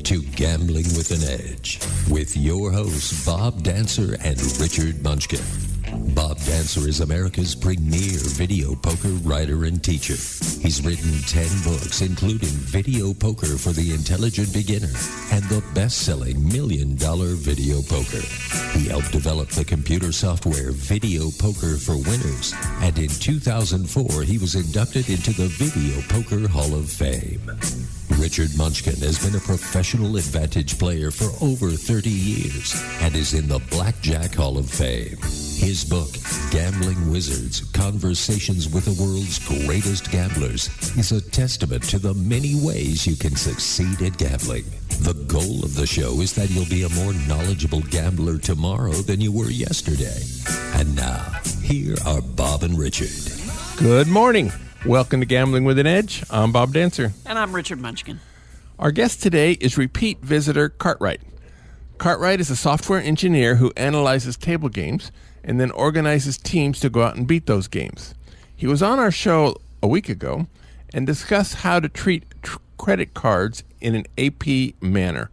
to Gambling with an Edge with your hosts Bob Dancer and Richard Munchkin. Bob Dancer is America's premier video poker writer and teacher. He's written 10 books, including Video Poker for the Intelligent Beginner and the best-selling $1 Million Video Poker. He helped develop the computer software Video Poker for Winners, and in 2004, he was inducted into the Video Poker Hall of Fame. Richard Munchkin has been a professional advantage player for over 30 years and is in the Blackjack Hall of Fame. His book, Gambling Wizards, Conversations with the World's Greatest Gamblers, is a testament to the many ways you can succeed at gambling. The goal of the show is that you'll be a more knowledgeable gambler tomorrow than you were yesterday. And now, here are Bob and Richard. Good morning. Welcome to Gambling with an Edge. I'm Bob Dancer. And I'm Richard Munchkin. Our guest today is repeat visitor Cartwright. Cartwright is a software engineer who analyzes table games and then organizes teams to go out and beat those games. He was on our show a week ago and discussed how to treat credit cards in an AP manner.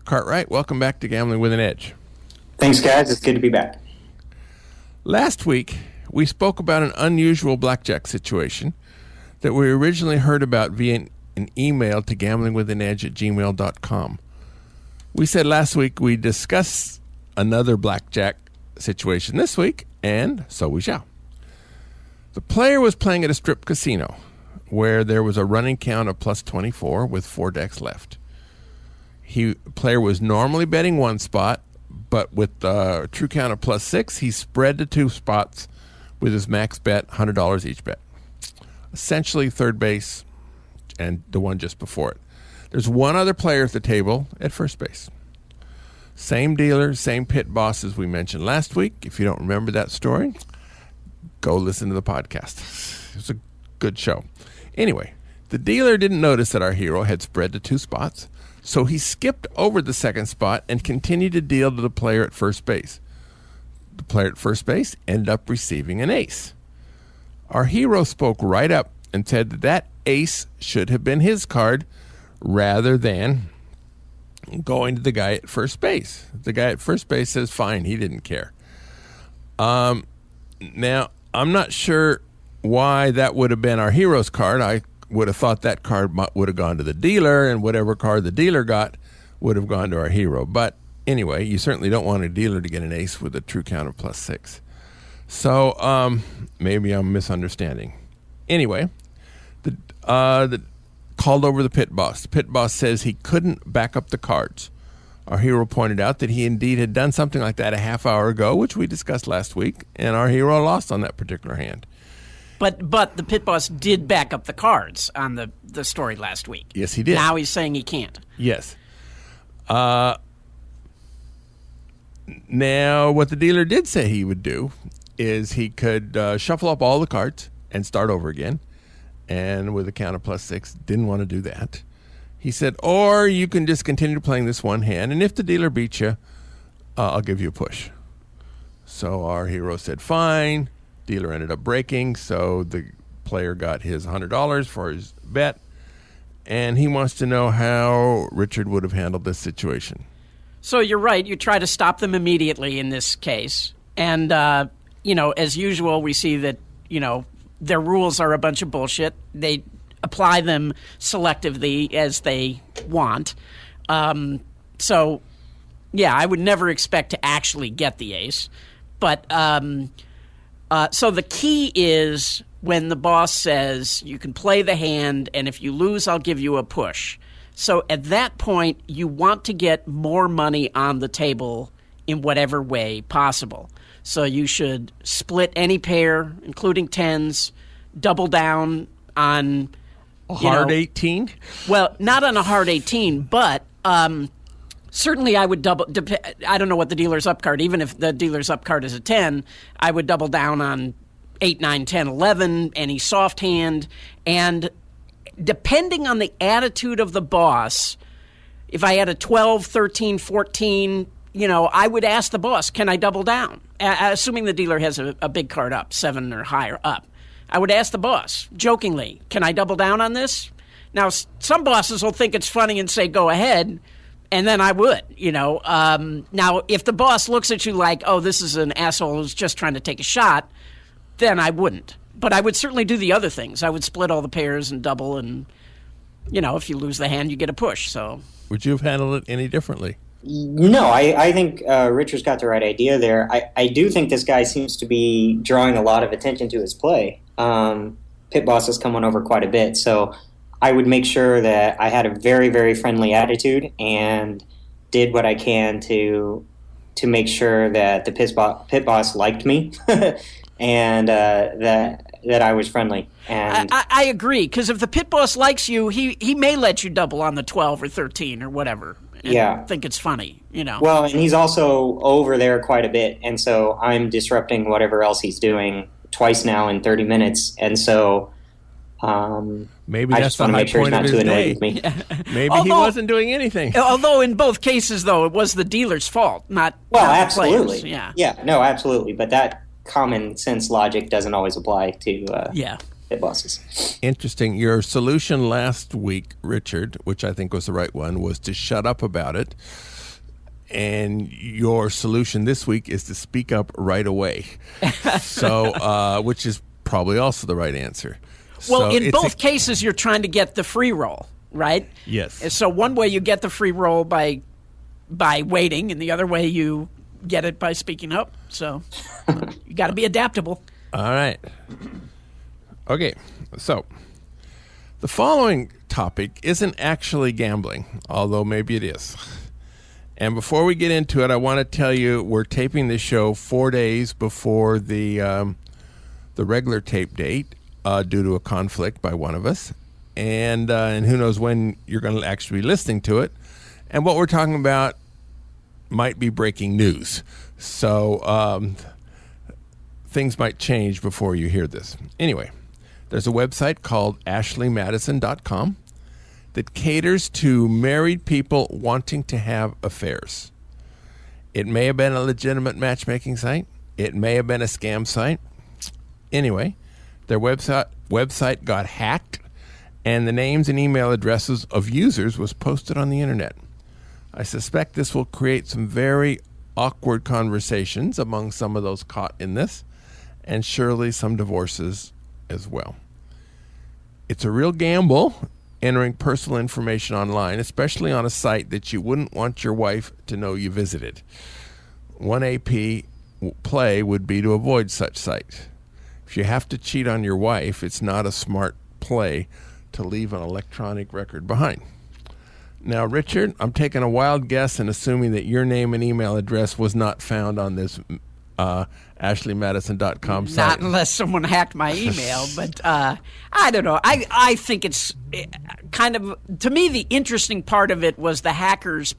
Cartwright, welcome back to Gambling with an Edge. Thanks, guys. It's good to be back. Last week, we spoke about an unusual blackjack situation that we originally heard about via an email to gamblingwithanedge@gmail.com. We said last week we discuss another blackjack situation this week, and so we shall. The player was playing at a strip casino where there was a running count of plus 24 with 4 decks left. Player was normally betting one spot, but with a true count of plus 6, he spread to 2 spots with his max bet, $100 each bet. Essentially third base and the one just before it. There's one other player at the table at first base. Same dealer, same pit boss as we mentioned last week. If you don't remember that story, go listen to the podcast. It was a good show. Anyway, the dealer didn't notice that our hero had spread to 2 spots, so he skipped over the second spot and continued to deal to the player at first base. The player at first base ended up receiving an ace. Our hero spoke right up and said that ace should have been his card rather than going to the guy at first base. The guy at first base says, fine, he didn't care. Now, I'm not sure why that would have been our hero's card. I would have thought that card would have gone to the dealer, and whatever card the dealer got would have gone to our hero. But anyway, you certainly don't want a dealer to get an ace with a true count of plus 6. So maybe I'm misunderstanding. Anyway, the called over the pit boss. The pit boss says he couldn't back up the cards. Our hero pointed out that he indeed had done something like that a half hour ago, which we discussed last week, and our hero lost on that particular hand. But the pit boss did back up the cards on the story last week. Yes, he did. Now he's saying he can't. Yes. Now, what the dealer did say he would do is he could shuffle up all the cards and start over again. And with a count of plus 6, didn't want to do that. He said, or you can just continue playing this one hand, and if the dealer beats you, I'll give you a push. So our hero said, fine. Dealer ended up breaking, so the player got his $100 for his bet, and he wants to know how Richard would have handled this situation. So you're right. You try to stop them immediately in this case. And, as usual, we see that, their rules are a bunch of bullshit. They apply them selectively as they want. So, I would never expect to actually get the ace. But so the key is when the boss says you can play the hand, and if you lose, I'll give you a push. So at that point, you want to get more money on the table in whatever way possible. So you should split any pair, including 10s, double down on a hard 18? Well, not on a hard 18, but certainly I would double. I don't know what the dealer's up card. Even if the dealer's up card is a 10, I would double down on 8, 9, 10, 11, any soft hand. And depending on the attitude of the boss, if I had a 12, 13, 14, I would ask the boss, can I double down? Assuming the dealer has a big card up, 7 or higher up. I would ask the boss, jokingly, can I double down on this? Now, some bosses will think it's funny and say, go ahead, and then I would, Now, if the boss looks at you like, oh, this is an asshole who's just trying to take a shot, then I wouldn't. But I would certainly do the other things. I would split all the pairs and double, and, if you lose the hand, you get a push. So, would you have handled it any differently? No, I think Richard's got the right idea there. I do think this guy seems to be drawing a lot of attention to his play. Pit boss has come on over quite a bit, so I would make sure that I had a very, very friendly attitude and did what I can to make sure that the pit boss liked me and that I was friendly. And I agree, because if the pit boss likes you, he may let you double on the 12 or 13 or whatever. And think it's funny, Well, and he's also over there quite a bit, and so I'm disrupting whatever else he's doing twice now in 30 minutes, and so maybe I that's just want to make sure he's not too annoyed with me. Maybe he wasn't doing anything. Although in both cases, though, it was the dealer's fault, not absolutely, the players. no, absolutely, but that common sense logic doesn't always apply to pit bosses. Interesting. Your solution last week, Richard, which I think was the right one, was to shut up about it. And your solution this week is to speak up right away. So, which is probably also the right answer. Well, in both cases, you're trying to get the free roll, right? Yes. So one way you get the free roll by waiting, and the other way you get it by speaking up. So you got to be adaptable. All right. Okay, so the following topic isn't actually gambling, although maybe it is. And before we get into it, I want to tell you we're taping this show 4 days before the regular tape date due to a conflict by one of us, and who knows when you're going to actually be listening to it. And what we're talking about might be breaking news, so things might change before you hear this. Anyway. There's a website called ashleymadison.com that caters to married people wanting to have affairs. It may have been a legitimate matchmaking site. It may have been a scam site. Anyway, their website got hacked, and the names and email addresses of users was posted on the internet. I suspect this will create some very awkward conversations among some of those caught in this, and surely some divorces as well. It's a real gamble entering personal information online, especially on a site that you wouldn't want your wife to know you visited. One AP play would be to avoid such sites. If you have to cheat on your wife, it's not a smart play to leave an electronic record behind. Now, Richard, I'm taking a wild guess and assuming that your name and email address was not found on this ashleymadison.com site. Not unless someone hacked my email, but I don't know. I think it's kind of, to me, the interesting part of it was the hackers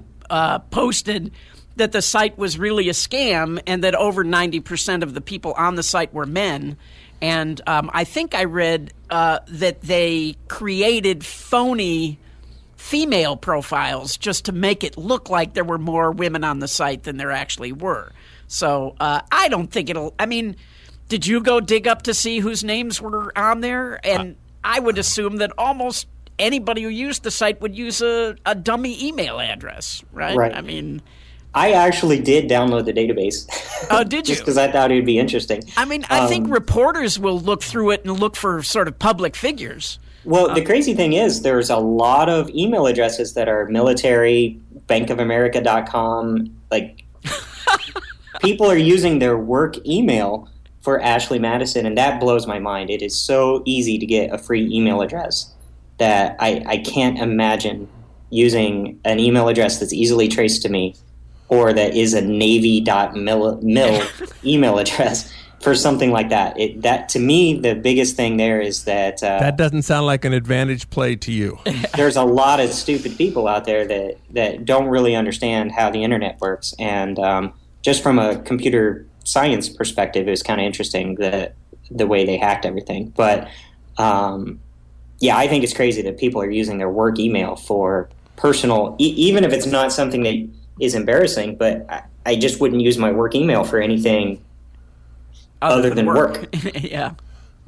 posted that the site was really a scam and that over 90% of the people on the site were men. And I think I read that they created phony female profiles just to make it look like there were more women on the site than there actually were. So I don't think did you go dig up to see whose names were on there? And I would assume that almost anybody who used the site would use a dummy email address, right? Right. I actually did download the database. Oh, did you? Just because I thought it would be interesting. I think reporters will look through it and look for sort of public figures. Well, the crazy thing is there's a lot of email addresses that are military, bankofamerica.com, like people are using their work email for Ashley Madison, and that blows my mind. It is so easy to get a free email address that I can't imagine using an email address that's easily traced to me or that is a navy.mil email address for something like that. That to me, the biggest thing there is that that doesn't sound like an advantage play to you. There's a lot of stupid people out there that don't really understand how the internet works, and just from a computer science perspective, it was kind of interesting the way they hacked everything. But yeah, I think it's crazy that people are using their work email for personal, even if it's not something that is embarrassing. But I just wouldn't use my work email for anything other than work. Yeah.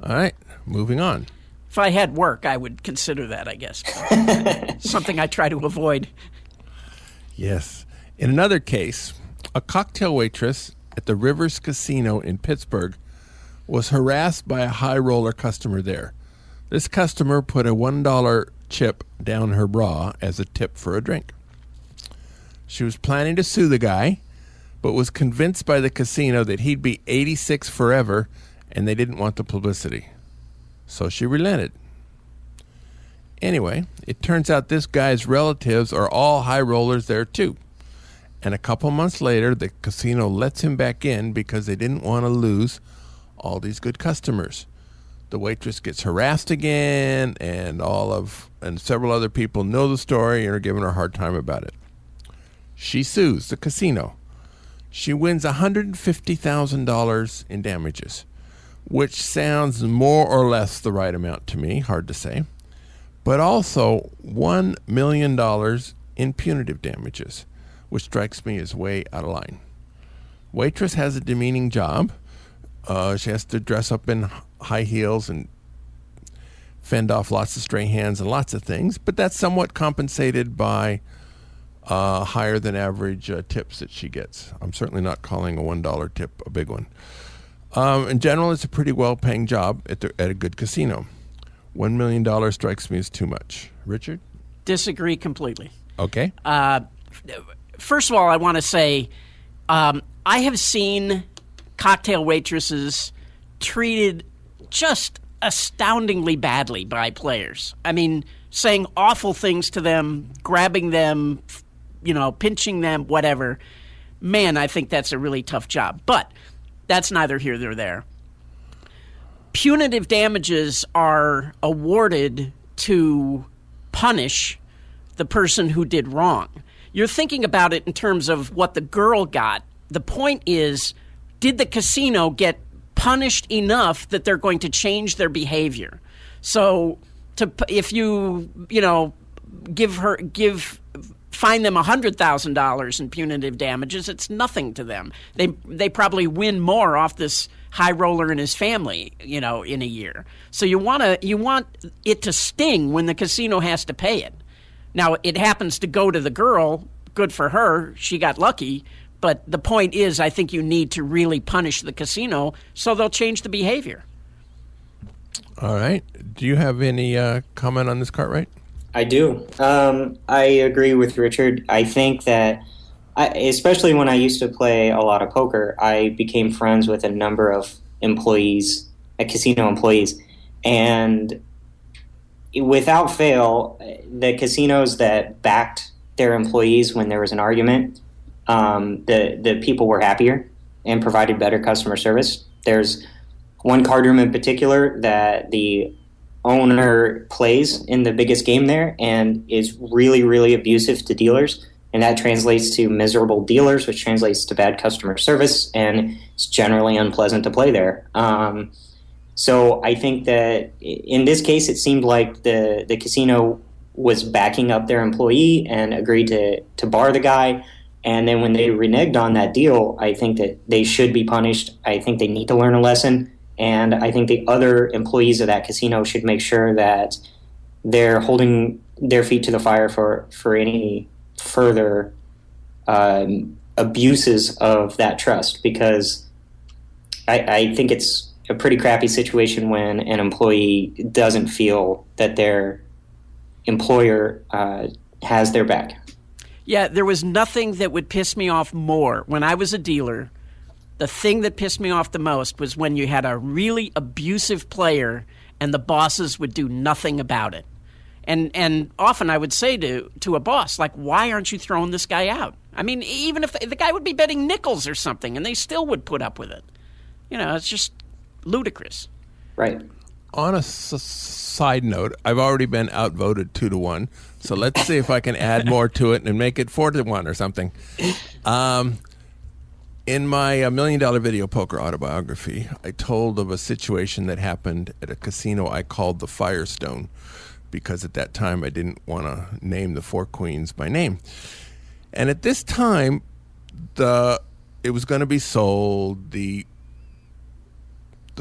All right, moving on. If I had work, I would consider that, I guess. Something I try to avoid. Yes. In another case, a cocktail waitress at the Rivers Casino in Pittsburgh was harassed by a high roller customer there. This customer put a $1 chip down her bra as a tip for a drink. She was planning to sue the guy, but was convinced by the casino that he'd be 86 forever, and they didn't want the publicity. So she relented. Anyway, it turns out this guy's relatives are all high rollers there too. And a couple months later, the casino lets him back in because they didn't want to lose all these good customers. The waitress gets harassed again, and several other people know the story and are giving her a hard time about it. She sues the casino. She wins $150,000 in damages, which sounds more or less the right amount to me, hard to say, but also $1 million in punitive damages, which strikes me as way out of line. Waitress has a demeaning job. She has to dress up in high heels and fend off lots of stray hands and lots of things, but that's somewhat compensated by higher than average tips that she gets. I'm certainly not calling a $1 tip a big one. In general, it's a pretty well-paying job at a good casino. $1 million strikes me as too much. Richard? Disagree completely. Okay. First of all, I want to say I have seen cocktail waitresses treated just astoundingly badly by players. I mean, saying awful things to them, grabbing them, pinching them, whatever. Man, I think that's a really tough job. But that's neither here nor there. Punitive damages are awarded to punish the person who did wrong. You're thinking about it in terms of what the girl got. The point is, did the casino get punished enough that they're going to change their behavior? So if you fine them $100,000 in punitive damages, it's nothing to them. They probably win more off this high roller and his family, in a year. So you want it to sting when the casino has to pay it. Now, it happens to go to the girl. Good for her. She got lucky. But the point is, I think you need to really punish the casino so they'll change the behavior. All right. Do you have any comment on this, Cartwright? I do. I agree with Richard. I think that, especially when I used to play a lot of poker, I became friends with a number of casino employees. And without fail, the casinos that backed their employees when there was an argument, the people were happier and provided better customer service. There's one card room in particular that the owner plays in the biggest game there and is really, really abusive to dealers. And that translates to miserable dealers, which translates to bad customer service, and it's generally unpleasant to play there. So I think that in this case, it seemed like the casino was backing up their employee and agreed to bar the guy. And then when they reneged on that deal, I think that they should be punished. I think they need to learn a lesson. And I think the other employees of that casino should make sure that they're holding their feet to the fire for any further abuses of that trust, because I think it's a pretty crappy situation when an employee doesn't feel that their employer has their back. Yeah, there was nothing that would piss me off more when I was a dealer. The thing that pissed me off the most was when you had a really abusive player and the bosses would do nothing about it. And often I would say to a boss, like, why aren't you throwing this guy out? I mean, even if the guy would be betting nickels or something, and they still would put up with it. It's just ludicrous. Right. On a side note, I've already been outvoted 2-1, so let's see if I can add more to it and make it 4-1 or something. In my $1 Million Video Poker autobiography, I told of a situation that happened at a casino I called the Firestone, because at that time I didn't want to name the Four Queens by name. And at this time, it was going to be sold. The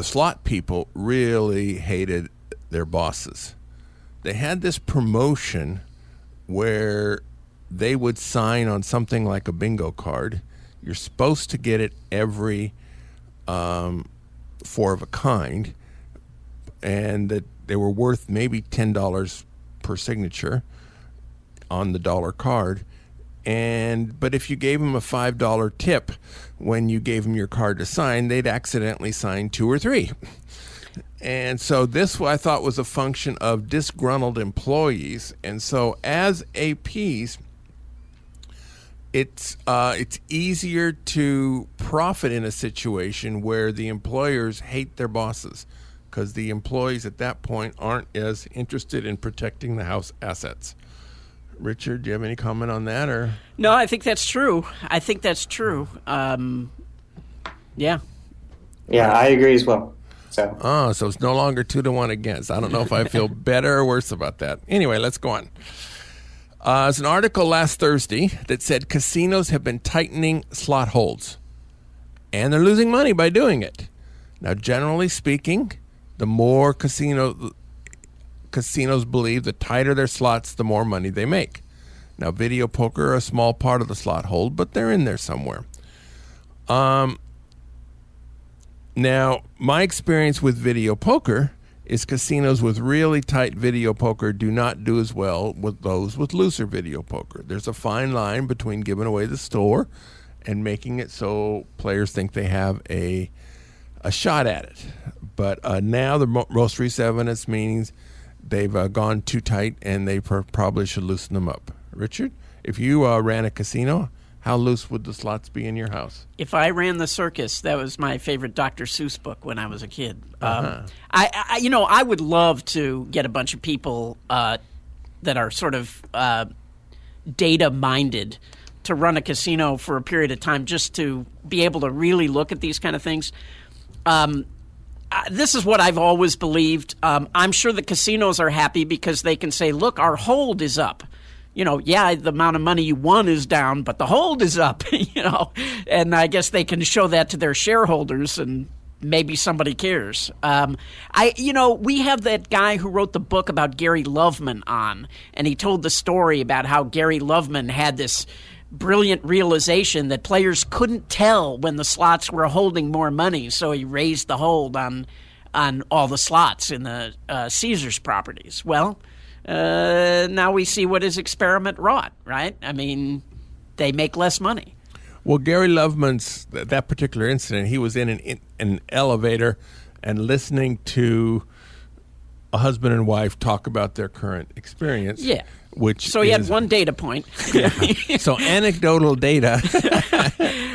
slot people really hated their bosses. They had this promotion where they would sign on something like a bingo card. You're supposed to get it every 4 of a kind, and that they were worth maybe $10 per signature on the dollar card. But if you gave them a $5 tip when you gave them your card to sign, they'd accidentally sign 2 or 3. And so this, I thought, was a function of disgruntled employees. And so as APs, it's easier to profit in a situation where the employers hate their bosses, because the employees at that point aren't as interested in protecting the house assets. Richard, do you have any comment on that? Or No, I think that's true. Yeah. Yeah, I agree as well. So it's no longer 2-1 against. I don't know if I feel better or worse about that. Anyway, let's go on. There's an article last Thursday that said casinos have been tightening slot holds, and they're losing money by doing it. Now, generally speaking, the more casinos believe the tighter their slots, the more money they make. Now, video poker are a small part of the slot hold, but they're in there somewhere. Now, my experience with video poker is casinos with really tight video poker do not do as well with those with looser video poker. There's a fine line between giving away the store and making it so players think they have a shot at it. But now the most recent evidence means they've gone too tight, and they probably should loosen them up. Richard, if you ran a casino, how loose would the slots be in your house? If I ran the circus, that was my favorite Dr. Seuss book when I was a kid. Uh-huh. I would love to get a bunch of people that are sort of data-minded to run a casino for a period of time, just to be able to really look at these kind of things. This is what I've always believed. I'm sure the casinos are happy because they can say, look, our hold is up. The amount of money you won is down, but the hold is up, and I guess they can show that to their shareholders, and maybe somebody cares. We have that guy who wrote the book about Gary Loveman on, and he told the story about how Gary Loveman had this brilliant realization that players couldn't tell when the slots were holding more money, so he raised the hold on all the slots in the Caesars properties. Well, now we see what his experiment wrought, right? I mean, they make less money. Well, Gary Loveman's, that particular incident, he was in an elevator and listening to a husband and wife talk about their current experience. Yeah. So he had one data point. Yeah. So anecdotal data.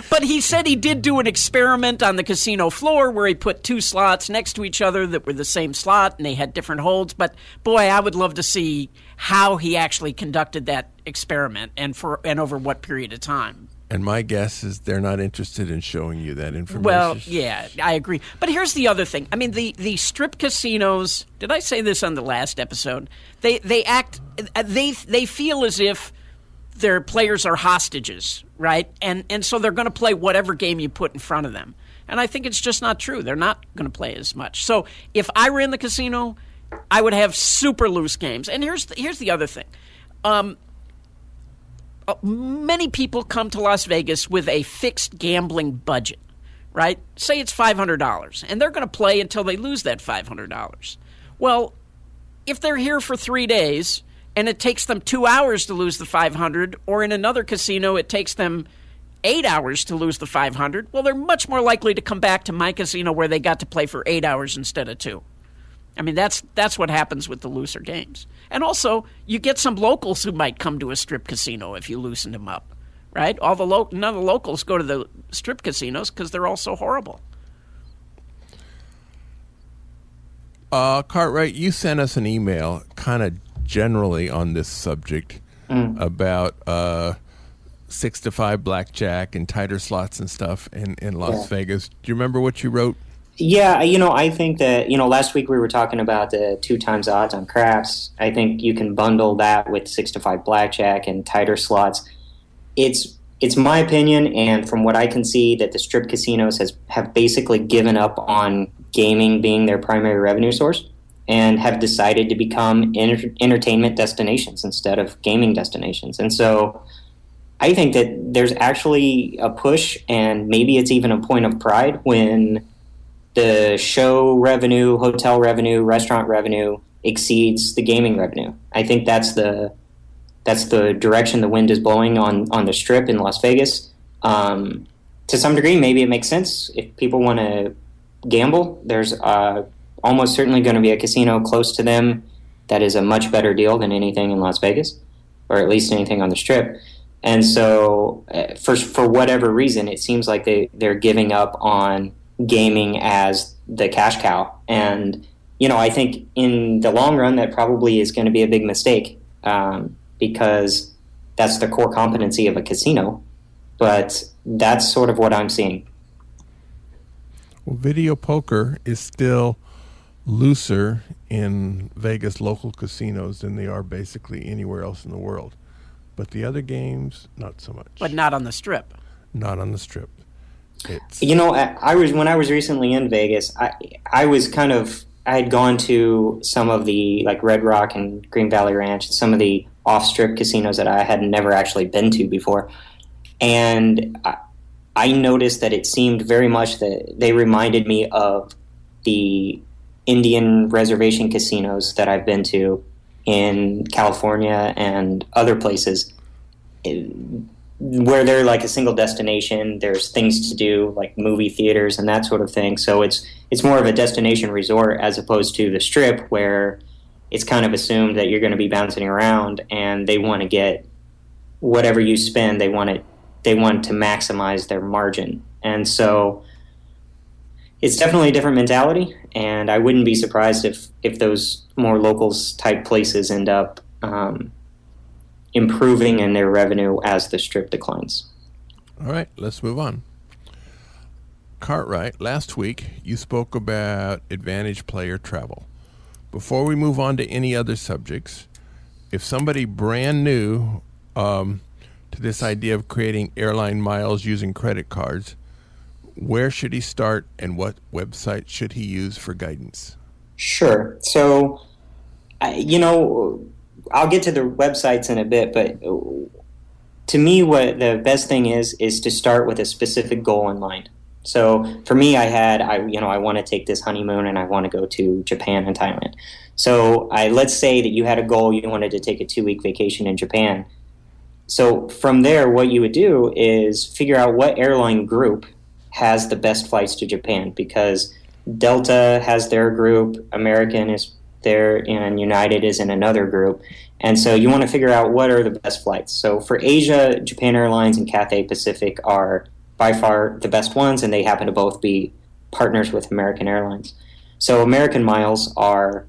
But he said he did do an experiment on the casino floor where he put 2 slots next to each other that were the same slot, and they had different holds. But boy, I would love to see how he actually conducted that experiment and over what period of time. And my guess is they're not interested in showing you that information. Well, yeah, I agree. But here's the other thing. I mean, the strip casinos, did I say this on the last episode? They feel as if their players are hostages, right? And so they're going to play whatever game you put in front of them. And I think it's just not true. They're not going to play as much. So if I ran the casino, I would have super loose games. And here's the other thing. Many people come to Las Vegas with a fixed gambling budget, right? Say it's $500, and they're going to play until they lose that $500. Well, if they're here for 3 days and it takes them 2 hours to lose the $500, or in another casino it takes them 8 hours to lose the $500, well, they're much more likely to come back to my casino where they got to play for 8 hours instead of 2. I mean, that's what happens with the looser games. And also, you get some locals who might come to a strip casino if you loosen them up, right? None of the locals go to the strip casinos because they're all so horrible. Cartwright, you sent us an email kind of generally on this subject about 6 to 5 blackjack and tighter slots and stuff in Las Vegas. Do you remember what you wrote? Yeah, I think that, last week we were talking about the 2 times odds on craps. I think you can bundle that with 6 to 5 blackjack and tighter slots. It's my opinion, and from what I can see, that the strip casinos have basically given up on gaming being their primary revenue source. and have decided to become entertainment destinations instead of gaming destinations. And so I think that there's actually a push, and maybe it's even a point of pride when the show revenue, hotel revenue, restaurant revenue exceeds the gaming revenue. I think that's the direction the wind is blowing on the Strip in Las Vegas. To some degree, maybe it makes sense. If people want to gamble, there's almost certainly going to be a casino close to them that is a much better deal than anything in Las Vegas, or at least anything on the Strip. And so for whatever reason, it seems like they're giving up on gaming as the cash cow. And, I think in the long run, that probably is going to be a big mistake, because that's the core competency of a casino. But that's sort of what I'm seeing. Well, video poker is still looser in Vegas local casinos than they are basically anywhere else in the world. But the other games, not so much. But not on the Strip. Not on the Strip. It's when I was recently in Vegas, I had gone to some of the like Red Rock and Green Valley Ranch, some of the off-strip casinos that I had never actually been to before. And I noticed that it seemed very much that they reminded me of the Indian reservation casinos that I've been to in California and other places, where they're like a single destination. There's things to do like movie theaters and that sort of thing. So it's more of a destination resort as opposed to the Strip, where it's kind of assumed that you're going to be bouncing around, and they want to get whatever you spend. They want to maximize their margin. And so it's definitely a different mentality, and I wouldn't be surprised if those more locals type places end up improving in their revenue as the Strip declines. All right, let's move on. Cartwright, last week you spoke about advantage player travel. Before we move on to any other subjects, if somebody brand new to this idea of creating airline miles using credit cards, where should he start, and what website should he use for guidance? Sure. So, I'll get to the websites in a bit, but to me, what the best thing is to start with a specific goal in mind. So for me, I want to take this honeymoon and I want to go to Japan and Thailand. So let's say that you had a goal, you wanted to take a 2-week vacation in Japan. So from there, what you would do is figure out what airline group has the best flights to Japan, because Delta has their group, American is there, and United is in another group. And so you want to figure out what are the best flights. So for Asia, Japan Airlines and Cathay Pacific are by far the best ones, and they happen to both be partners with American Airlines. So American miles are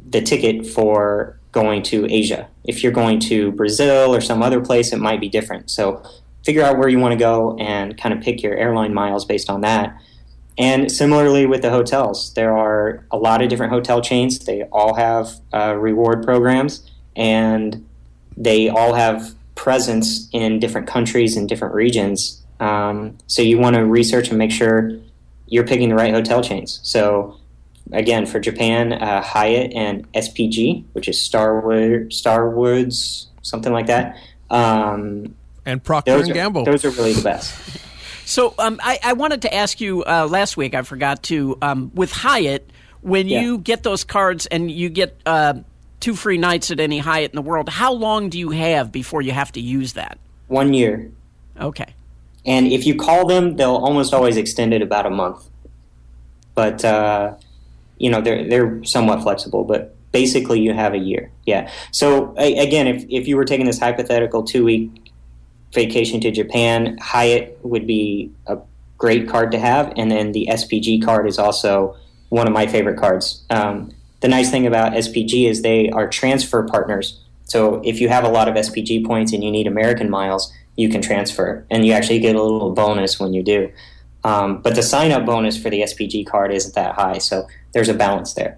the ticket for going to Asia. If you're going to Brazil or some other place, it might be different. So figure out where you want to go and kind of pick your airline miles based on that. And similarly with the hotels, there are a lot of different hotel chains. They all have reward programs, and they all have presence in different countries and different regions. So you want to research and make sure you're picking the right hotel chains. So again, for Japan, Hyatt and SPG, which is Starwoods, something like that. And Procter & Gamble. Those are really the best. So I wanted to ask you last week, I forgot to, with Hyatt, when you get those cards and you get 2 free nights at any Hyatt in the world, how long do you have before you have to use that? 1 year. Okay. And if you call them, they'll almost always extend it about a month. But, they're somewhat flexible, but basically you have a year. Yeah. So, again, if you were taking this hypothetical 2-week vacation to Japan, Hyatt would be a great card to have. And then the SPG card is also one of my favorite cards. The nice thing about SPG is they are transfer partners. So if you have a lot of SPG points and you need American miles, you can transfer, and you actually get a little bonus when you do. But the sign-up bonus for the SPG card isn't that high, so there's a balance there.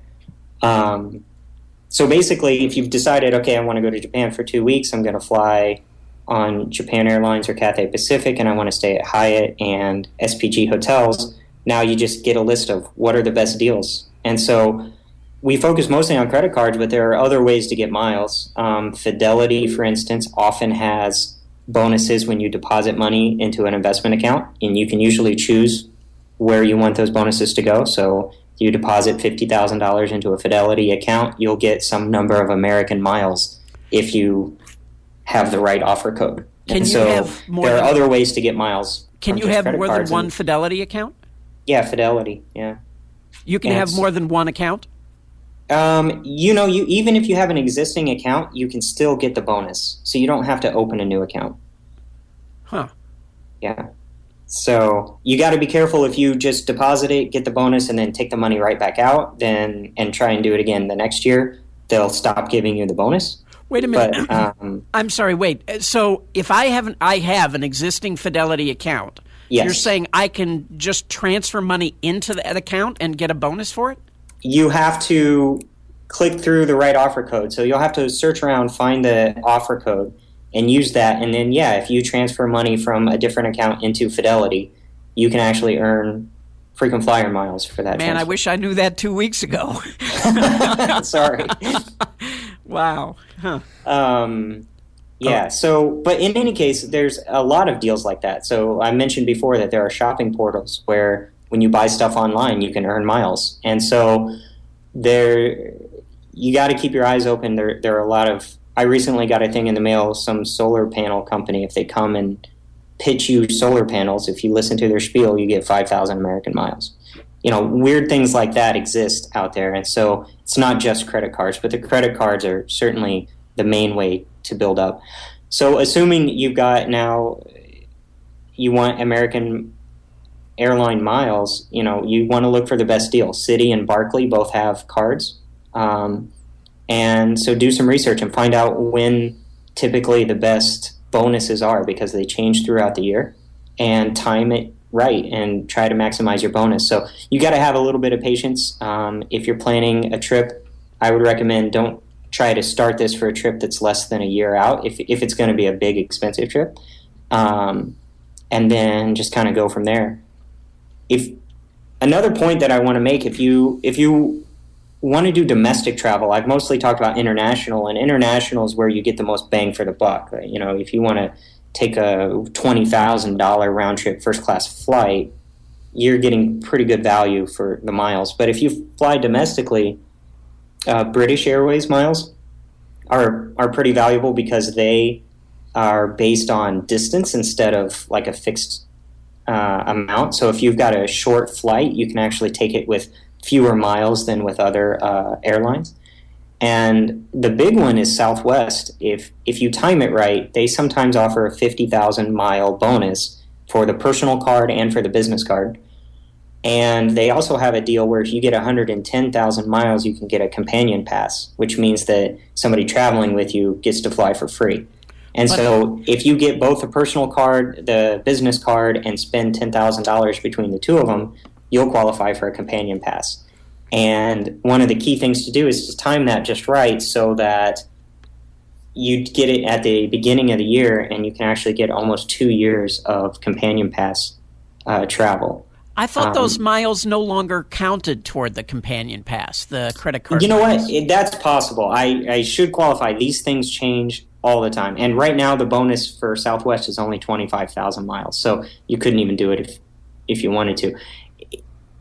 So basically, if you've decided, okay, I want to go to Japan for 2 weeks, I'm going to fly on Japan Airlines or Cathay Pacific, and I want to stay at Hyatt and SPG hotels, now you just get a list of what are the best deals. And so we focus mostly on credit cards, but there are other ways to get miles. Fidelity, for instance, often has bonuses when you deposit money into an investment account, and you can usually choose where you want those bonuses to go. So if you deposit $50,000 into a Fidelity account, you'll get some number of American miles if you have the right offer code. There are other ways to get miles. Can you have more than one Fidelity account? Yeah, Fidelity, yeah. You can have more than one account? Even if you have an existing account, you can still get the bonus. So you don't have to open a new account. Huh. Yeah. So you got to be careful if you just deposit it, get the bonus, and then take the money right back out, and try and do it again the next year. They'll stop giving you the bonus. Wait a minute. But, I'm sorry. Wait. So if I have an existing Fidelity account, yes. You're saying I can just transfer money into that account and get a bonus for it? You have to click through the right offer code. So you'll have to search around, find the offer code, and use that. And then, if you transfer money from a different account into Fidelity, you can actually earn frequent flyer miles for that. Man, transfer. I wish I knew that 2 weeks ago. Sorry. Wow. Huh. But in any case, there's a lot of deals like that. So I mentioned before that there are shopping portals where when you buy stuff online, you can earn miles. And so you got to keep your eyes open. There are a lot of, I recently got a thing in the mail, some solar panel company, if they come and pitch you solar panels, if you listen to their spiel, you get 5,000 American miles. Weird things like that exist out there. And so it's not just credit cards, but the credit cards are certainly the main way to build up. So assuming you've got now, you want American Airline miles, you want to look for the best deal. Citi and Barclay both have cards. And so do some research and find out when typically the best bonuses are, because they change throughout the year, and time it right and try to maximize your bonus. So you got to have a little bit of patience. If you're planning a trip, I would recommend don't try to start this for a trip that's less than a year out if it's going to be a big expensive trip, and then just kind of go from there. If another point that I want to make, if you want to do domestic travel, I've mostly talked about international, and international is where you get the most bang for the buck. If you want to take a $20,000 round trip first class flight, you're getting pretty good value for the miles. But if you fly domestically, British Airways miles are pretty valuable because they are based on distance instead of like a fixed amount. So if you've got a short flight, you can actually take it with fewer miles than with other airlines. And the big one is Southwest. If you time it right, they sometimes offer a 50,000 mile bonus for the personal card and for the business card. And they also have a deal where if you get 110,000 miles, you can get a companion pass, which means that somebody traveling with you gets to fly for free. And so if you get both the personal card, the business card, and spend $10,000 between the two of them, you'll qualify for a companion pass. And one of the key things to do is to time that just right so that you get it at the beginning of the year, and you can actually get almost 2 years of companion pass travel. I thought those miles no longer counted toward the companion pass, the credit card. You know miles. what? That's possible. I should qualify. These things change all the time. And right now, the bonus for Southwest is only 25,000 miles. So you couldn't even do it if you wanted to.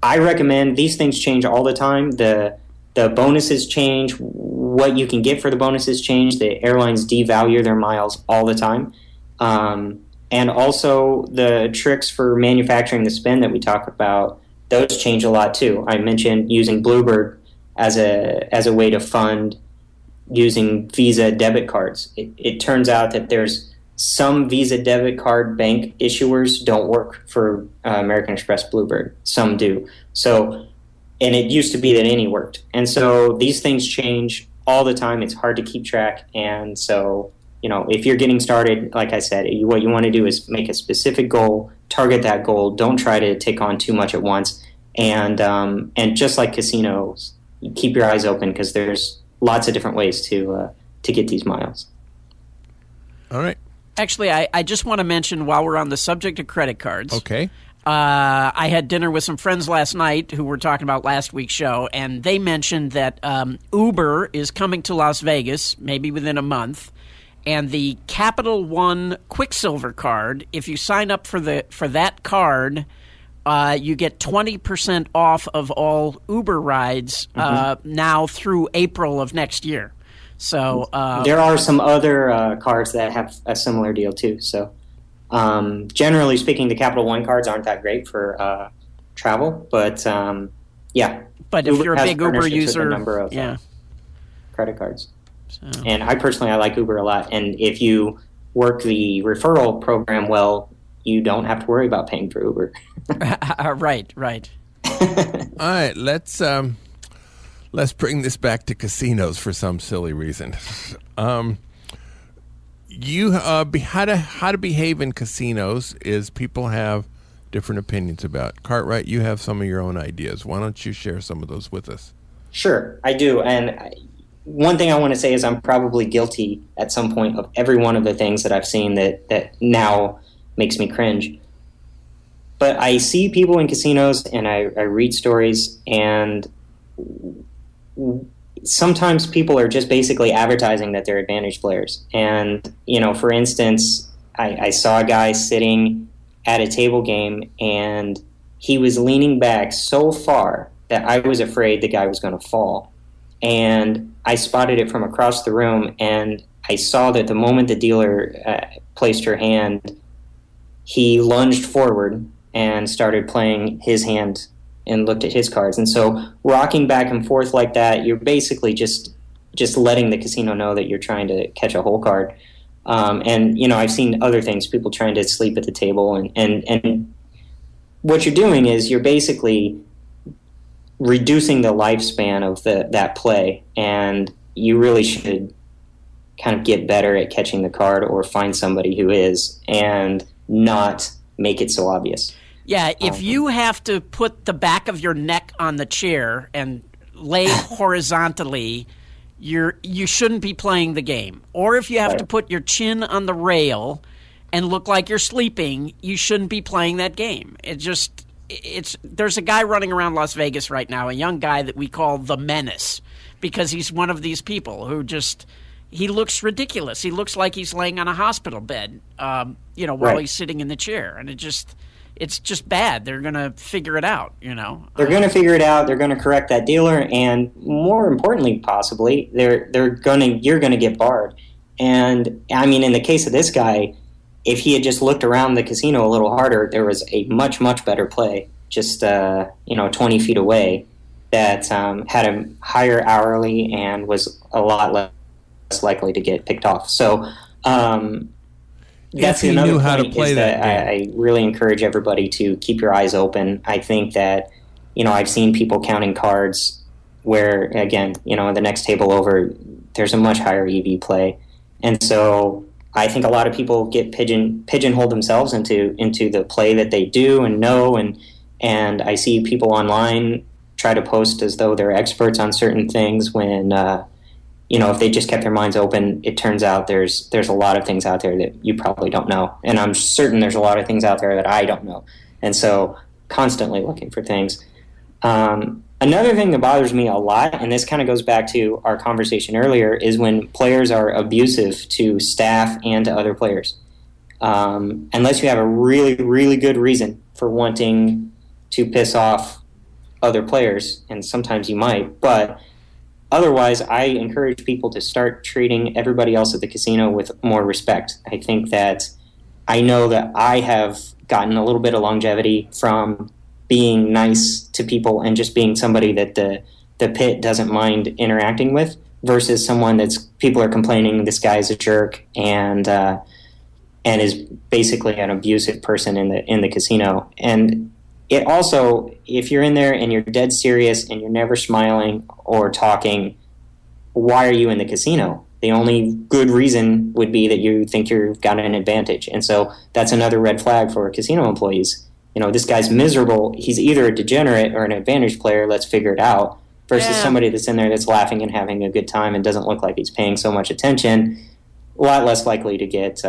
I recommend, these things change all the time. The bonuses change. What you can get for the bonuses change. The airlines devalue their miles all the time. And also the tricks for manufacturing the spend that we talked about, those change a lot too. I mentioned using Bluebird as a way to fund using Visa debit cards. It turns out that there's some Visa debit card bank issuers don't work for American Express Bluebird. Some do. So, and it used to be that any worked. And so these things change all the time. It's hard to keep track. And so, if you're getting started, like I said, what you want to do is make a specific goal, target that goal. Don't try to take on too much at once. And just like casinos, you keep your eyes open because there's lots of different ways to get these miles. All right. Actually, I just want to mention while we're on the subject of credit cards. Okay. I had dinner with some friends last night who were talking about last week's show, and they mentioned that Uber is coming to Las Vegas, maybe within a month, and the Capital One Quicksilver card, if you sign up for that card, you get 20% off of all Uber rides now through April of next year. So there are some other cards that have a similar deal too. So generally speaking, the Capital One cards aren't that great for travel, but yeah. But if you're a big Uber user, with a number of credit cards. So. And I like Uber a lot. And if you work the referral program well, you don't have to worry about paying for Uber. Right. All right, let's bring this back to casinos for some silly reason. You how to behave in casinos is people have different opinions about. Cartwright, you have some of your own ideas. Why don't you share some of those with us? Sure, I do. And one thing I want to say is I'm probably guilty at some point of every one of the things that I've seen that now makes me cringe. But I see people in casinos and I read stories, and sometimes people are just basically advertising that they're advantage players. And, for instance, I saw a guy sitting at a table game and he was leaning back so far that I was afraid the guy was going to fall. And I spotted it from across the room, and I saw that the moment the dealer placed her hand, he lunged forward and started playing his hand and looked at his cards. And so rocking back and forth like that, you're basically just letting the casino know that you're trying to catch a hole card. And, I've seen other things, people trying to sleep at the table. And what you're doing is you're basically reducing the lifespan of that play. And you really should kind of get better at catching the card or find somebody who is and not make it so obvious. Yeah, if you have to put the back of your neck on the chair and lay horizontally, you shouldn't be playing the game. Or if you have to put your chin on the rail and look like you're sleeping, you shouldn't be playing that game. There's a guy running around Las Vegas right now, a young guy that we call the Menace, because he's one of these people who he looks ridiculous. He looks like he's laying on a hospital bed, while he's sitting in the chair. And it's just bad. They're going to figure it out, They're going to figure it out. They're going to correct that dealer. And more importantly, possibly, you're going to get barred. And, in the case of this guy, if he had just looked around the casino a little harder, there was a much, much better play just, 20 feet away that had a higher hourly and was a lot less likely to get picked off. So that's another point is that I really encourage everybody to keep your eyes open. I think that, I've seen people counting cards where, again, the next table over, there's a much higher EV play. And so I think a lot of people get pigeonhole themselves into the play that they do and know. And I see people online try to post as though they're experts on certain things when, if they just kept their minds open, it turns out there's a lot of things out there that you probably don't know. And I'm certain there's a lot of things out there that I don't know. And so constantly looking for things. Another thing that bothers me a lot, and this kind of goes back to our conversation earlier, is when players are abusive to staff and to other players. Unless you have a really, really good reason for wanting to piss off other players, and sometimes you might, but otherwise, I encourage people to start treating everybody else at the casino with more respect. I know that I have gotten a little bit of longevity from being nice to people and just being somebody that the pit doesn't mind interacting with, versus someone people are complaining this guy's a jerk and is basically an abusive person in the casino. And it also, if you're in there and you're dead serious and you're never smiling or talking, why are you in the casino? The only good reason would be that you think you've got an advantage. And so that's another red flag for casino employees. This guy's miserable. He's either a degenerate or an advantage player. Let's figure it out. Versus somebody that's in there that's laughing and having a good time and doesn't look like he's paying so much attention. A lot less likely to get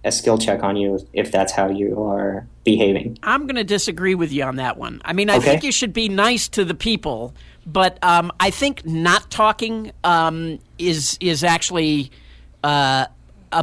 a skill check on you if that's how you are behaving. I'm going to disagree with you on that one. I mean, I Okay. think you should be nice to the people, but I think not talking is actually a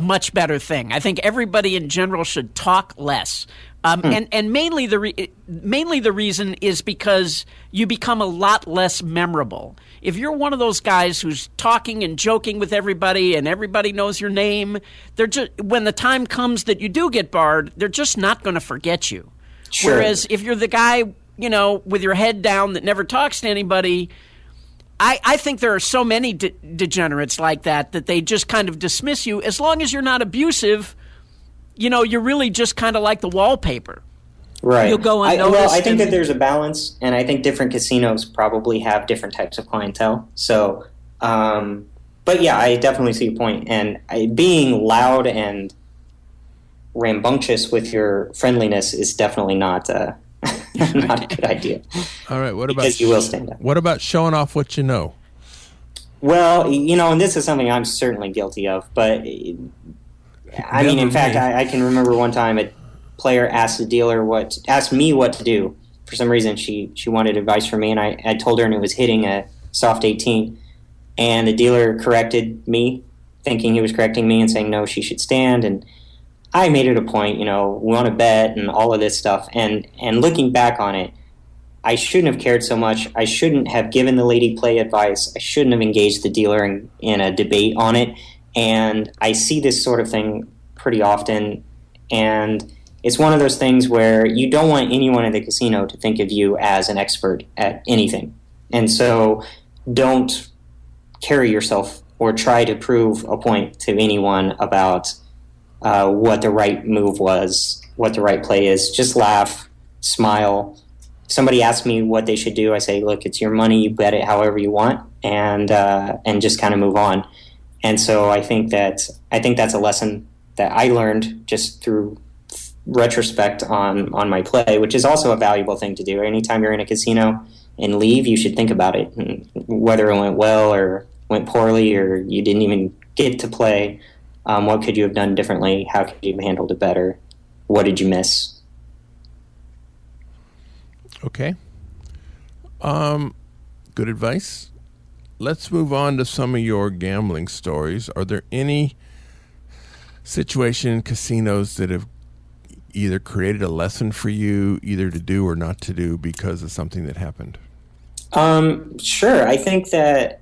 much better thing. I think everybody in general should talk less. And mainly the reason is because you become a lot less memorable. If you're one of those guys who's talking and joking with everybody and everybody knows your name, they're just, when the time comes that you do get barred, they're just not going to forget you. Sure. Whereas if you're the guy, with your head down that never talks to anybody, I think there are so many degenerates like that they just kind of dismiss you. As long as you're not abusive, you're really just kind of like the wallpaper. Right. You'll go unnoticed. I think that there's a balance, and I think different casinos probably have different types of clientele. So, but yeah, I definitely see your point. And being loud and rambunctious with your friendliness is definitely not not a good idea. All right. What because you will stand up. What about showing off what you know? Well, and this is something I'm certainly guilty of, but I mean, in fact, I can remember one time a player asked the dealer asked me what to do. For some reason, she wanted advice from me, and I told her, and it was hitting a soft 18. And the dealer corrected me, thinking he was correcting me and saying, no, she should stand. And I made it a point, we want to bet and all of this stuff. And looking back on it, I shouldn't have cared so much. I shouldn't have given the lady play advice. I shouldn't have engaged the dealer in a debate on it. And I see this sort of thing pretty often. And it's one of those things where you don't want anyone at the casino to think of you as an expert at anything. And so don't carry yourself or try to prove a point to anyone about what the right move was, what the right play is. Just laugh, smile. If somebody asks me what they should do, I say, look, it's your money, you bet it however you want, and just kind of move on. And so I think that's a lesson that I learned just through retrospect on my play, which is also a valuable thing to do. Anytime you're in a casino and leave, you should think about it, and whether it went well or went poorly or you didn't even get to play. What could you have done differently? How could you have handled it better? What did you miss? Okay. Good advice. Let's move on to some of your gambling stories. Are there any situation in casinos that have either created a lesson for you, either to do or not to do because of something that happened? Sure. I think that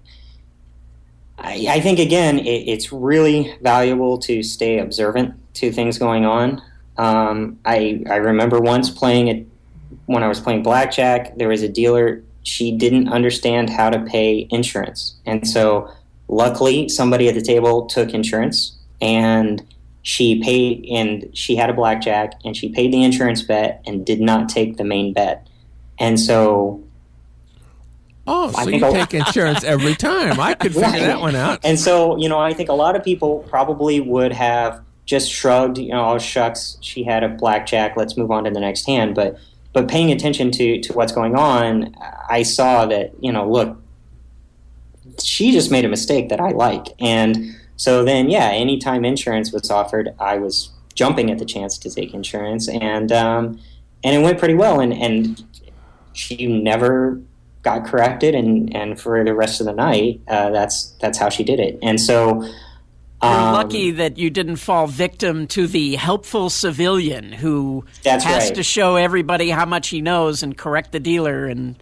I think, again, it's really valuable to stay observant to things going on. I remember once when I was playing blackjack, there was a dealer, she didn't understand how to pay insurance. And so luckily somebody at the table took insurance, and she paid, and she had a blackjack, and she paid the insurance bet and did not take the main bet. And so you take insurance every time. I could figure that one out. And so, I think a lot of people probably would have just shrugged, oh, shucks, she had a blackjack, let's move on to the next hand. But paying attention to what's going on, I saw that, look, she just made a mistake that I like. And so then, anytime insurance was offered, I was jumping at the chance to take insurance. And it went pretty well. And she never got corrected, and for the rest of the night, that's how she did it. And so you're lucky that you didn't fall victim to the helpful civilian who has to show everybody how much he knows and correct the dealer. And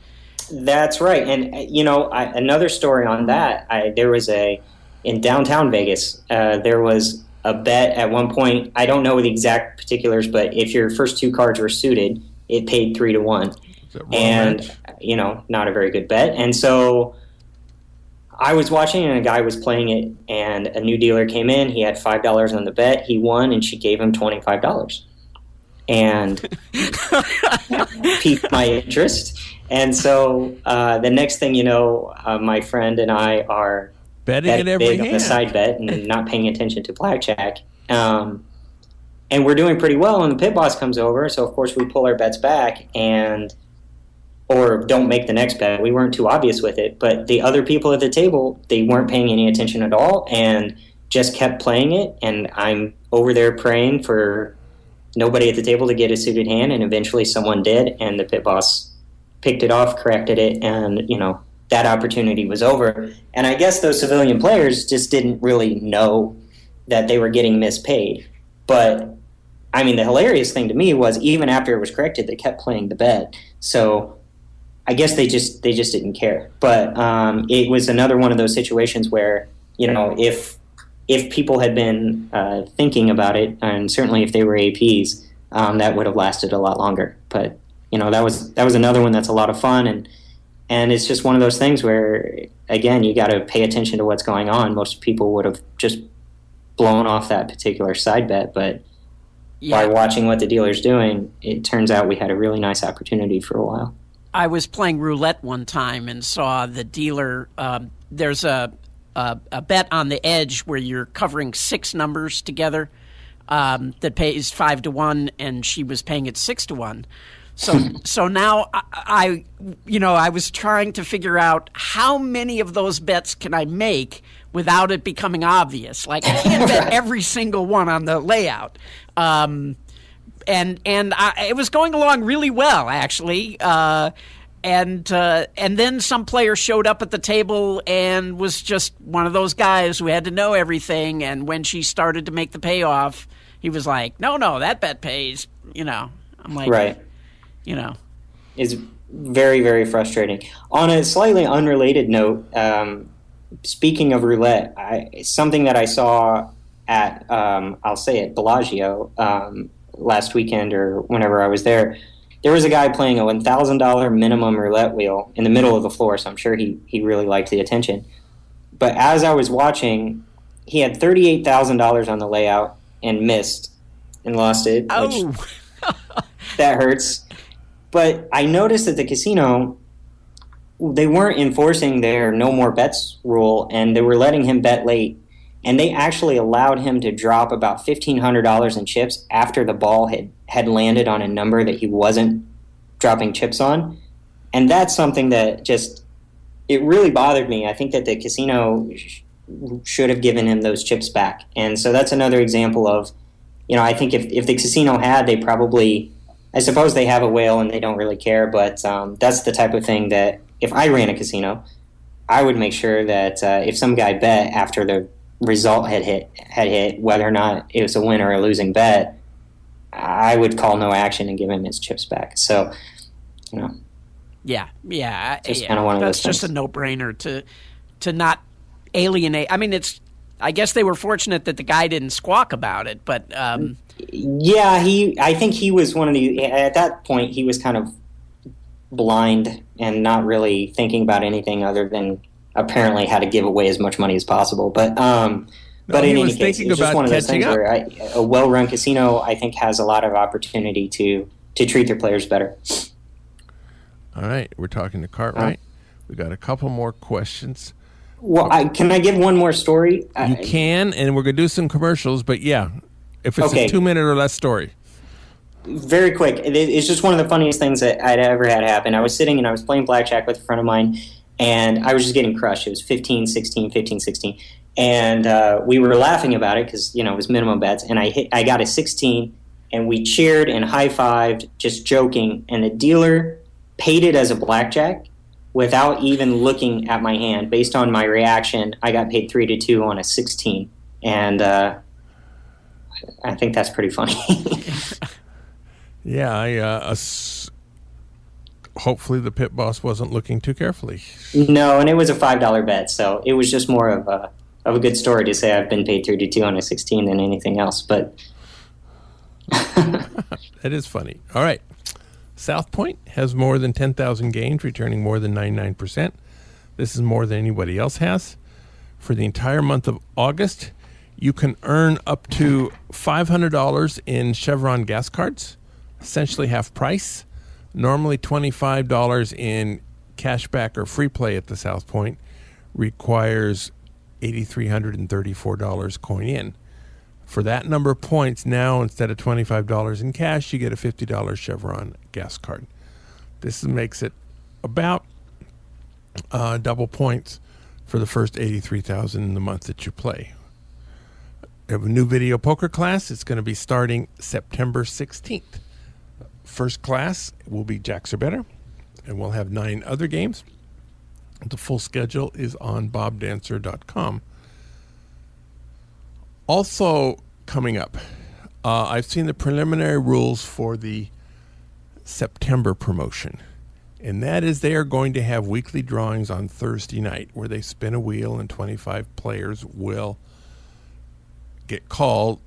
that's right. And another story on that, there was in downtown Vegas, there was a bet at one point. I don't know the exact particulars, but if your first two cards were suited, it paid 3-1. And not a very good bet. And so I was watching, and a guy was playing it, and a new dealer came in. He had $5 on the bet. He won, and she gave him $25. And piqued my interest. And so the next thing you know, my friend and I are betting at every big hand on the side bet and not paying attention to blackjack. And we're doing pretty well, and the pit boss comes over. So, of course, we pull our bets back or don't make the next bet. We weren't too obvious with it, but the other people at the table, they weren't paying any attention at all and just kept playing it. And I'm over there praying for nobody at the table to get a suited hand, and eventually someone did, and the pit boss picked it off, corrected it, and, that opportunity was over. And I guess those civilian players just didn't really know that they were getting mispaid. But, I mean, the hilarious thing to me was even after it was corrected, they kept playing the bet. So I guess they just didn't care. But it was another one of those situations where, if people had been thinking about it, and certainly if they were APs, that would have lasted a lot longer. But that was another one that's a lot of fun, and it's just one of those things where, again, you got to pay attention to what's going on. Most people would have just blown off that particular side bet, but by watching what the dealer's doing, it turns out we had a really nice opportunity for a while. I was playing roulette one time and saw the dealer. There's a bet on the edge where you're covering 6 numbers together that pays 5 to 1, and she was paying it 6 to 1. So now I was trying to figure out how many of those bets can I make without it becoming obvious. Like, I can't bet every single one on the layout. And it was going along really well, actually. And then some player showed up at the table and was just one of those guys who had to know everything. And when she started to make the payoff, he was like, no, that bet pays. I'm like, right. It's very, very frustrating. On a slightly unrelated note, speaking of roulette, something that I saw at, I'll say it, Bellagio last weekend or whenever I was there was a guy playing a $1,000 minimum roulette wheel in the middle of the floor, so I'm sure he really liked the attention. But as I was watching, he had $38,000 on the layout and missed and lost it, which that hurts. But I noticed at the casino, they weren't enforcing their no more bets rule, and they were letting him bet late. And they actually allowed him to drop about $1,500 in chips after the ball had landed on a number that he wasn't dropping chips on. And that's something that it really bothered me. I think that the casino should have given him those chips back. And so that's another example of, I think if the casino had, they probably, I suppose they have a whale and they don't really care, but that's the type of thing that if I ran a casino, I would make sure that if some guy bet after the result had hit, whether or not it was a win or a losing bet, I would call no action and give him his chips back. So, yeah, kind of one of that's those just things. a no-brainer to not alienate. I mean, I guess they were fortunate that the guy didn't squawk about it, but yeah, I think he was one of the, at that point he was kind of blind and not really thinking about anything other than apparently how to give away as much money as possible. But in any case, it's just one of those things where a well-run casino, I think, has a lot of opportunity to treat their players better. All right, we're talking to Cartwright. We got a couple more questions. Well, can I give one more story? You can, and we're going to do some commercials, but yeah, if it's a 2-minute or less story. Very quick. It's just one of the funniest things that I'd ever had happen. I was sitting and I was playing blackjack with a friend of mine, and I was just getting crushed. It was 15-16. And we were laughing about it because, it was minimum bets. And I got a 16, and we cheered and high-fived, just joking. And the dealer paid it as a blackjack without even looking at my hand. Based on my reaction, I got paid 3-2 on a 16. And I think that's pretty funny. Yeah, hopefully the pit boss wasn't looking too carefully. No, and it was a $5 bet, so it was just more of a good story to say I've been paid 3-2 on a 16 than anything else. But that is funny. All right. South Point has more than 10,000 games, returning more than 99%. This is more than anybody else has. For the entire month of August, you can earn up to $500 in Chevron gas cards, essentially half price. Normally $25 in cashback or free play at the South Point requires $8,334 coin in. For that number of points, now instead of $25 in cash, you get a $50 Chevron gas card. This makes it about double points for the first $83,000 in the month that you play. We have a new video poker class. It's going to be starting September 16th. First class will be Jacks or Better, and we'll have 9 other games. The full schedule is on bobdancer.com. Also coming up, I've seen the preliminary rules for the September promotion, and that is they are going to have weekly drawings on Thursday night where they spin a wheel and 25 players will get called,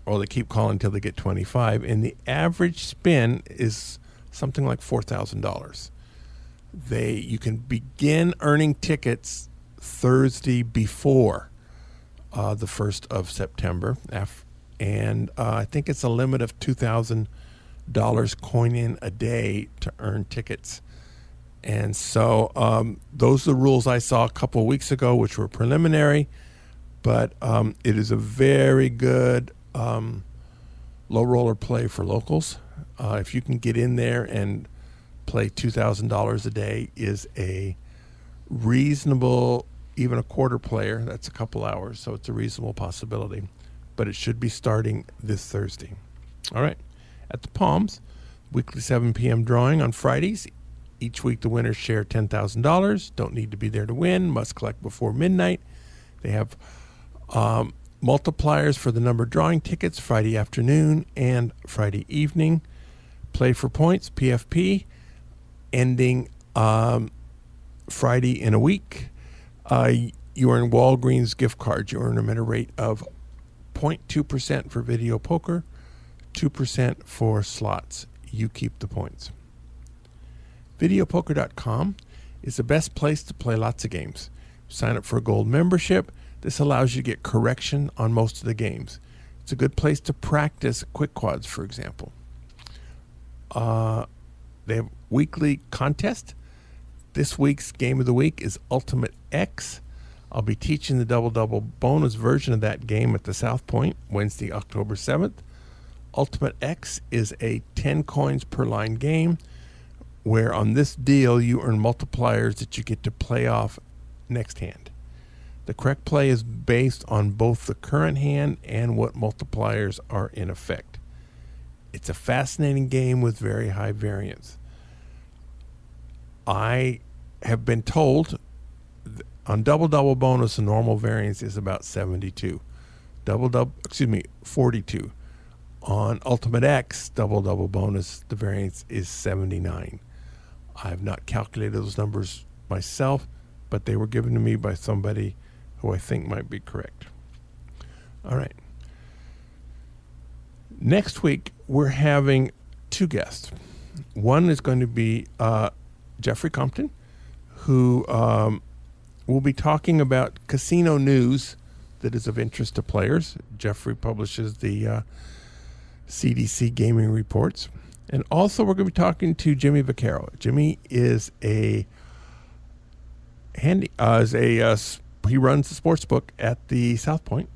or they keep calling until they get 25, and the average spin is something like $4,000. You can begin earning tickets Thursday before the 1st of September, and I think it's a limit of $2,000 coin in a day to earn tickets. And so those are the rules I saw a couple of weeks ago, which were preliminary, but it is a very good low roller play for locals. If you can get in there and play $2,000 a day is a reasonable, even a quarter player, that's a couple hours, so it's a reasonable possibility. But it should be starting this Thursday. All right. At the Palms, weekly 7 p.m. drawing on Fridays. Each week the winners share $10,000. Don't need to be there to win. Must collect before midnight. They have multipliers for the number of drawing tickets Friday afternoon and Friday evening. Play for points, PFP, ending Friday in a week. You earn Walgreens gift cards. You earn them at a rate of 0.2% for video poker, 2% for slots. You keep the points. Videopoker.com is the best place to play lots of games. Sign up for a gold membership. This allows you to get correction on most of the games. It's a good place to practice quick quads, for example. They have weekly contest. This week's game of the week is Ultimate X. I'll be teaching the double-double bonus version of that game at the South Point Wednesday, October 7th. Ultimate X is a 10 coins per line game where on this deal you earn multipliers that you get to play off next hand. The correct play is based on both the current hand and what multipliers are in effect. It's a fascinating game with very high variance. I have been told on double-double bonus, the normal variance is about 72. 42. On Ultimate X, double-double bonus, the variance is 79. I've not calculated those numbers myself, but they were given to me by somebody who I think might be correct. All right. Next week, we're having 2 guests. One is going to be Jeffrey Compton, who will be talking about casino news that is of interest to players. Jeffrey publishes the CDC gaming reports. And also we're going to be talking to Jimmy Vaccaro. Jimmy is he runs the sports book at the South Point.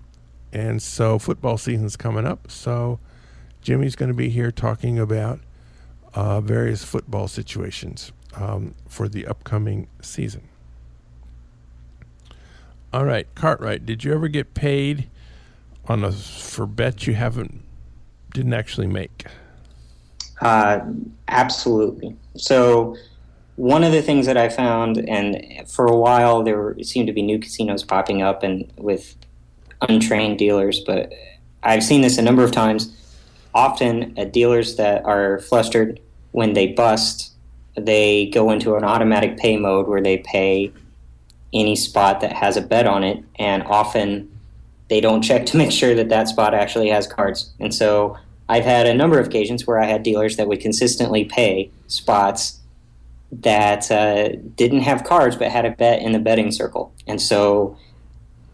And so football season's coming up. So Jimmy's going to be here talking about various football situations for the upcoming season. All right, Cartwright, did you ever get paid for bets you didn't actually make? Absolutely. So one of the things that I found, and for a while there seemed to be new casinos popping up and with untrained dealers, but I've seen this a number of times. Often dealers that are flustered when they bust, they go into an automatic pay mode where they pay any spot that has a bet on it, and often they don't check to make sure that that spot actually has cards. And so I've had a number of occasions where I had dealers that would consistently pay spots that didn't have cards but had a bet in the betting circle. And so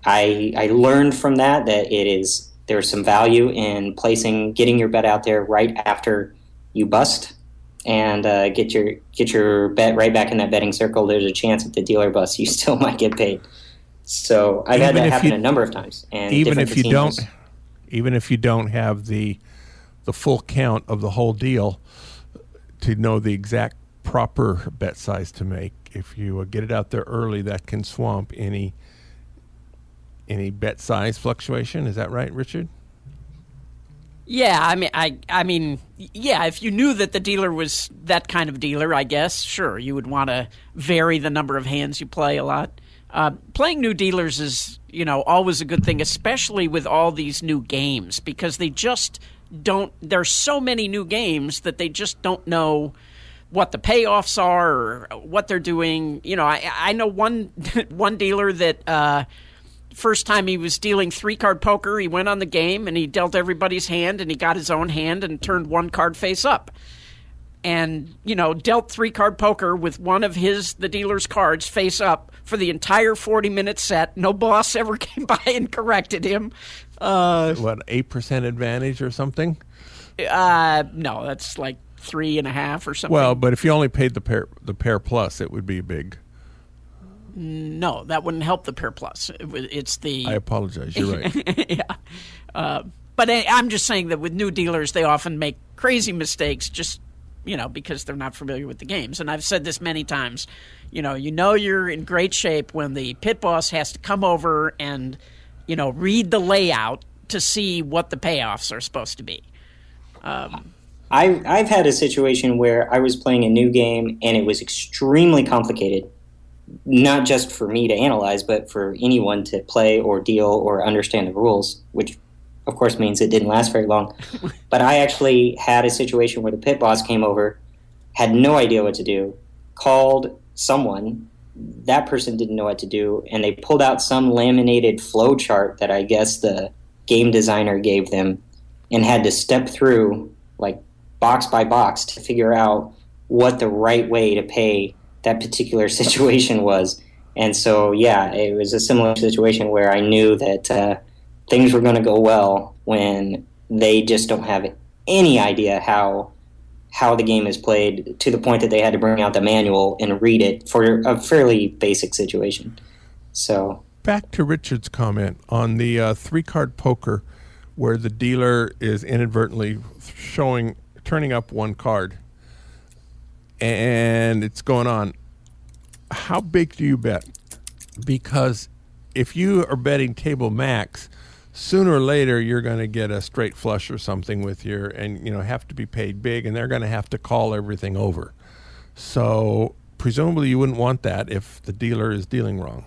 I learned from that there's some value in getting your bet out there right after you bust, and get your bet right back in that betting circle. There's a chance if the dealer busts, you still might get paid. So I've had that happen a number of times. And even if you don't have the full count of the whole deal to know the exact proper bet size to make, if you get it out there early, that can swamp any any bet size fluctuation. Is that right, Richard? Yeah, I mean, yeah. If you knew that the dealer was that kind of dealer, I guess, sure, you would want to vary the number of hands you play a lot. Playing new dealers is, always a good thing, especially with all these new games, because they just don't. There's so many new games that they just don't know what the payoffs are or what they're doing. I know one dealer that. First time he was dealing 3-card poker, he went on the game and he dealt everybody's hand and he got his own hand and turned one card face up. And, dealt 3-card poker with one of the dealer's cards face up for the entire 40-minute set. No boss ever came by and corrected him. 8% advantage or something? No, that's like 3.5 or something. Well, but if you only paid the pair plus, it would be big. No, that wouldn't help the pair plus. It's the. I apologize. You're right. Yeah, but I'm just saying that with new dealers, they often make crazy mistakes just because they're not familiar with the games. And I've said this many times. You're in great shape when the pit boss has to come over and read the layout to see what the payoffs are supposed to be. I've had a situation where I was playing a new game and it was extremely complicated. Not just for me to analyze, but for anyone to play or deal or understand the rules, which of course means it didn't last very long. But I actually had a situation where the pit boss came over, had no idea what to do, called someone, that person didn't know what to do, and they pulled out some laminated flow chart that I guess the game designer gave them and had to step through, like box by box, to figure out what the right way to pay that particular situation was. And so, yeah, it was a similar situation where I knew that things were going to go well when they just don't have any idea how the game is played, to the point that they had to bring out the manual and read it for a fairly basic situation. So back to Richard's comment on the 3-card poker, where the dealer is inadvertently turning up one card, and it's going on. How big do you bet? Because if you are betting table max, sooner or later you're going to get a straight flush or something and have to be paid big, and they're going to have to call everything over. So presumably you wouldn't want that if the dealer is dealing wrong.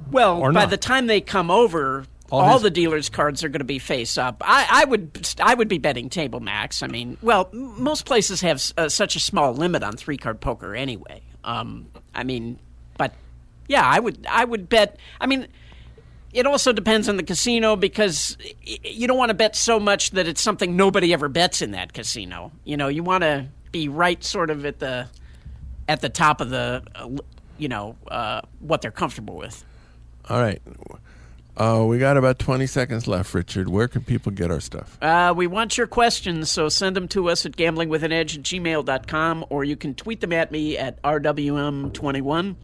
Well, by the time they come over, all the dealer's cards are going to be face up. I would be betting table max. I mean, most places have such a small limit on 3-card poker anyway. But yeah, I would bet. I mean, it also depends on the casino, because you don't want to bet so much that it's something nobody ever bets in that casino. You want to be right sort of at the top of the what they're comfortable with. All right. We got about 20 seconds left, Richard. Where can people get our stuff? We want your questions, so send them to us at gamblingwithanedge@gmail.com, or you can tweet them at me at RWM21.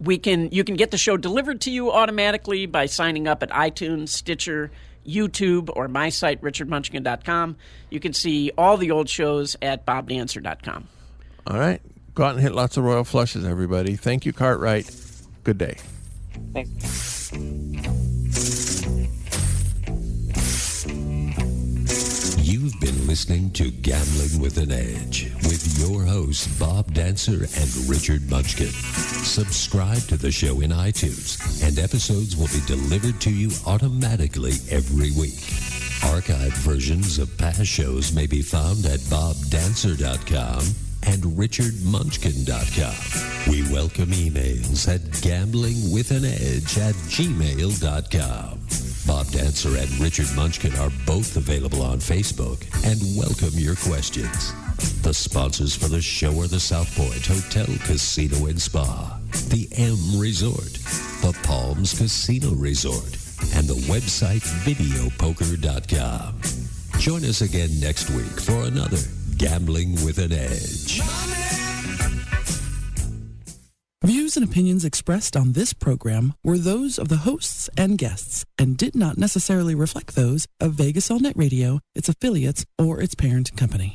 You can get the show delivered to you automatically by signing up at iTunes, Stitcher, YouTube, or my site, richardmunchkin.com. You can see all the old shows at bobdancer.com. All right. Go out and hit lots of royal flushes, everybody. Thank you, Cartwright. Good day. thanks. You've been listening to Gambling with an Edge with your hosts Bob Dancer and Richard Munchkin. Subscribe to the show in iTunes, and episodes will be delivered to you automatically every week. Archived versions of past shows may be found at bobdancer.com and richardmunchkin.com. We welcome emails at gamblingwithanedge@gmail.com. Bob Dancer and Richard Munchkin are both available on Facebook and welcome your questions. The sponsors for the show are the South Point Hotel, Casino and Spa, the M Resort, the Palms Casino Resort, and the website videopoker.com. Join us again next week for another Gambling with an Edge. Views and opinions expressed on this program were those of the hosts and guests and did not necessarily reflect those of Vegas All Net Radio, its affiliates, or its parent company.